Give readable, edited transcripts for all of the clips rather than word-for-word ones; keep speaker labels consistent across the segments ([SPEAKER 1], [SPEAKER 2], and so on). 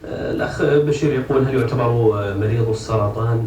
[SPEAKER 1] الأخ بشير يقول هل يعتبر مريض السرطان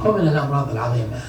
[SPEAKER 2] هو من الأمراض العظيمة.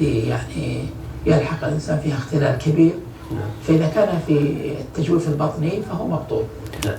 [SPEAKER 2] يعني يلحق الإنسان فيها اختلال كبير، فإذا كان في التجويف البطني فهو مبطول.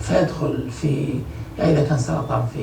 [SPEAKER 2] فيدخل في إذا كان سرطان في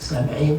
[SPEAKER 2] سامعين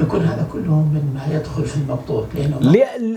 [SPEAKER 2] يكون هذا كله مما يدخل في المبطول، لأنه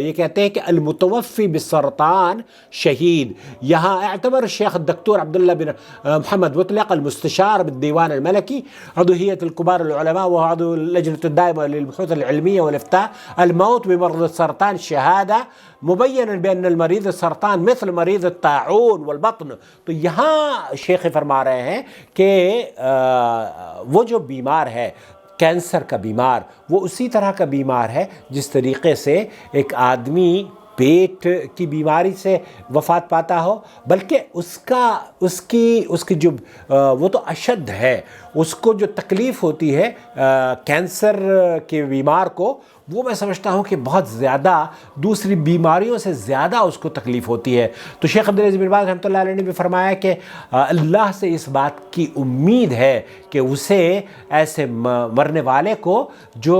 [SPEAKER 3] یہ کہتے ہیں کہ المتوفی بالسرطان شہید. یہاں اعتبر الشیخ الدکتور عبداللہ بن محمد مطلق المستشار بالديوان الملكي عضو هيئة الكبار العلماء وعضو اللجنة الدائمة للبحوث العلمية والإفتاء الموت بمرض السرطان شهادة مبینا بأن المریض السرطان مثل مریض الطاعون والبطن. تو یہاں شیخ فرما رہے ہیں کہ وہ جو بیمار ہے کینسر کا بیمار وہ اسی طرح کا بیمار ہے جس طریقے سے ایک آدمی پیٹ کی بیماری سے وفات پاتا ہو، بلکہ اس کی جو وہ تو اشد ہے، اس کو جو تکلیف ہوتی ہے کینسر کے بیمار کو، وہ میں سمجھتا ہوں کہ بہت زیادہ دوسری بیماریوں سے زیادہ اس کو تکلیف ہوتی ہے. تو شیخ عبدالعزیز بن باز رحمۃ اللہ علیہ نے بھی فرمایا کہ اللہ سے اس بات کی امید ہے کہ اسے ایسے مرنے والے کو جو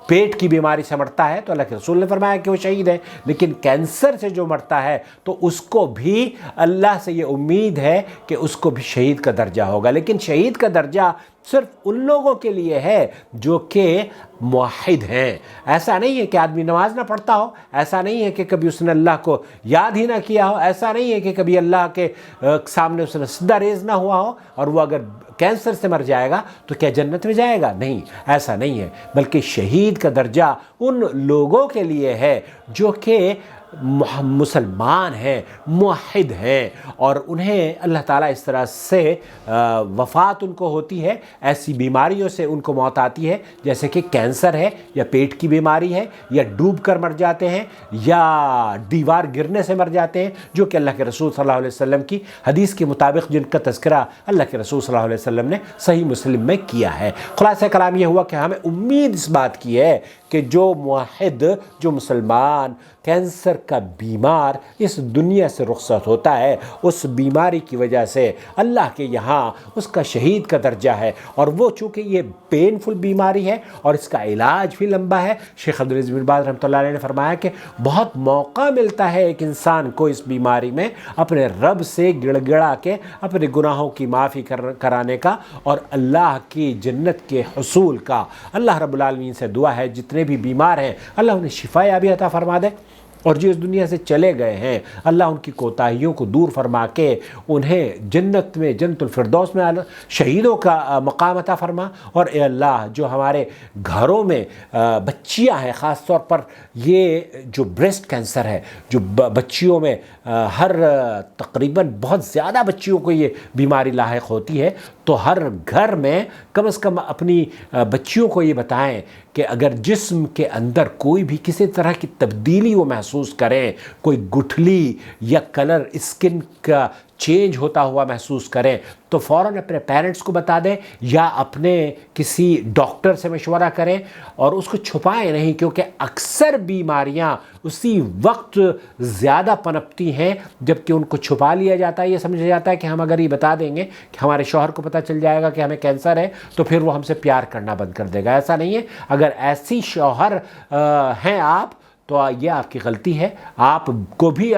[SPEAKER 3] پیٹ کی بیماری سے مرتا ہے، تو اللہ کے رسول نے فرمایا کہ وہ شہید ہے، لیکن کینسر سے جو مرتا ہے تو اس کو بھی اللہ سے یہ امید ہے کہ اس کو بھی شہید کا درجہ ہوگا. لیکن شہید کا درجہ صرف ان لوگوں کے لیے ہے جو کہ موحد ہیں. ایسا نہیں ہے کہ آدمی نماز نہ پڑھتا ہو، ایسا نہیں ہے کہ کبھی اس نے اللہ کو یاد ہی نہ کیا ہو، ایسا نہیں ہے کہ کبھی اللہ کے سامنے اس نے سجدہ ریز نہ ہوا ہو اور وہ اگر کینسر سے مر جائے گا تو کیا جنت میں جائے گا؟ نہیں، ایسا نہیں ہے. بلکہ شہید کا درجہ ان لوگوں کے لیے ہے جو کہ مسلمان ہیں، موحد ہیں، اور انہیں اللہ تعالیٰ اس طرح سے وفات ان کو ہوتی ہے، ایسی بیماریوں سے ان کو موت آتی ہے جیسے کہ کینسر ہے یا پیٹ کی بیماری ہے یا ڈوب کر مر جاتے ہیں یا دیوار گرنے سے مر جاتے ہیں، جو کہ اللہ کے رسول صلی اللہ علیہ وسلم کی حدیث کے مطابق جن کا تذکرہ اللہ کے رسول صلی اللہ علیہ وسلم نے صحیح مسلم میں کیا ہے. خلاصہ کلام یہ ہوا کہ ہمیں امید اس بات کی ہے کہ جو موحد، جو مسلمان کینسر کا بیمار اس دنیا سے رخصت ہوتا ہے، اس بیماری کی وجہ سے اللہ کے یہاں اس کا شہید کا درجہ ہے. اور وہ چونکہ یہ پینفل بیماری ہے اور اس کا علاج بھی لمبا ہے، شیخ عبدالعزیز بن باز رحمۃ اللہ علیہ نے فرمایا کہ بہت موقع ملتا ہے ایک انسان کو اس بیماری میں اپنے رب سے گڑ گڑا کے اپنے گناہوں کی معافی کرانے کا اور اللہ کی جنت کے حصول کا. اللہ رب العالمین سے دعا ہے جتنے بھی بیمار ہیں اللہ انہیں شفا یابی عطا فرما دے، اور جو اس دنیا سے چلے گئے ہیں اللہ ان کی کوتاہیوں کو دور فرما کے انہیں جنت میں، جنت الفردوس میں شہیدوں کا مقام عطا فرما. اور اے اللہ جو ہمارے گھروں میں بچیاں ہیں، خاص طور پر یہ جو بریسٹ کینسر ہے، جو بچیوں میں ہر تقریباً بہت زیادہ بچیوں کو یہ بیماری لاحق ہوتی ہے، تو ہر گھر میں کم از کم اپنی بچیوں کو یہ بتائیں کہ اگر جسم کے اندر کوئی بھی کسی طرح کی تبدیلی وہ محسوس کریں، کوئی گٹھلی یا کلر اسکن کا چینج ہوتا ہوا محسوس کریں، تو فوراً اپنے پیرنٹس کو بتا دیں یا اپنے کسی ڈاکٹر سے مشورہ کریں اور اس کو چھپائیں نہیں، کیونکہ اکثر بیماریاں اسی وقت زیادہ پنپتی ہیں جب کہ ان کو چھپا لیا جاتا ہے. یہ سمجھا جاتا ہے کہ ہم اگر یہ بتا دیں گے کہ ہمارے شوہر کو پتہ چل جائے گا کہ ہمیں کینسر ہے تو پھر وہ ہم سے پیار کرنا بند کر دے گا. ایسا نہیں ہے. اگر ایسی شوہر ہیں آپ تو یہ آپ کی غلطی ہے. آپ کو بھی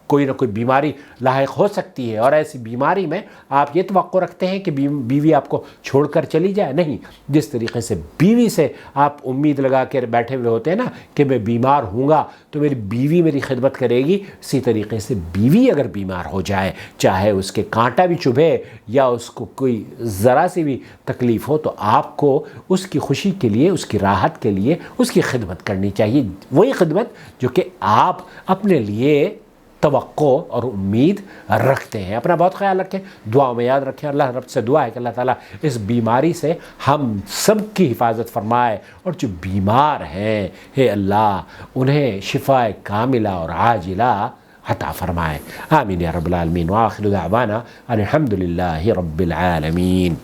[SPEAKER 3] کوئی نہ کوئی بیماری لاحق ہو سکتی ہے، اور ایسی بیماری میں آپ یہ توقع رکھتے ہیں کہ بیوی آپ کو چھوڑ کر چلی جائے. نہیں، جس طریقے سے بیوی سے آپ امید لگا کے بیٹھے ہوئے ہوتے ہیں نا کہ میں بیمار ہوں گا تو میری بیوی میری خدمت کرے گی، اسی طریقے سے بیوی اگر بیمار ہو جائے، چاہے اس کے کانٹا بھی چبھے یا اس کو کوئی ذرا سی بھی تکلیف ہو، تو آپ کو اس کی خوشی کے لیے، اس کی راحت کے لیے اس کی خدمت کرنی چاہیے. وہی خدمت جو کہ آپ اپنے لیے توقع اور امید رکھتے ہیں. اپنا بہت خیال رکھیں، دعاؤں میں یاد رکھیں. اللہ رب سے دعا ہے کہ اللہ تعالیٰ اس بیماری سے ہم سب کی حفاظت فرمائے، اور جو بیمار ہیں اے اللہ انہیں شفاء کاملہ اور عاجلہ عطا فرمائے. آمین یا رب العالمین. وآخر دعوانا الحمد للہ رب العالمین.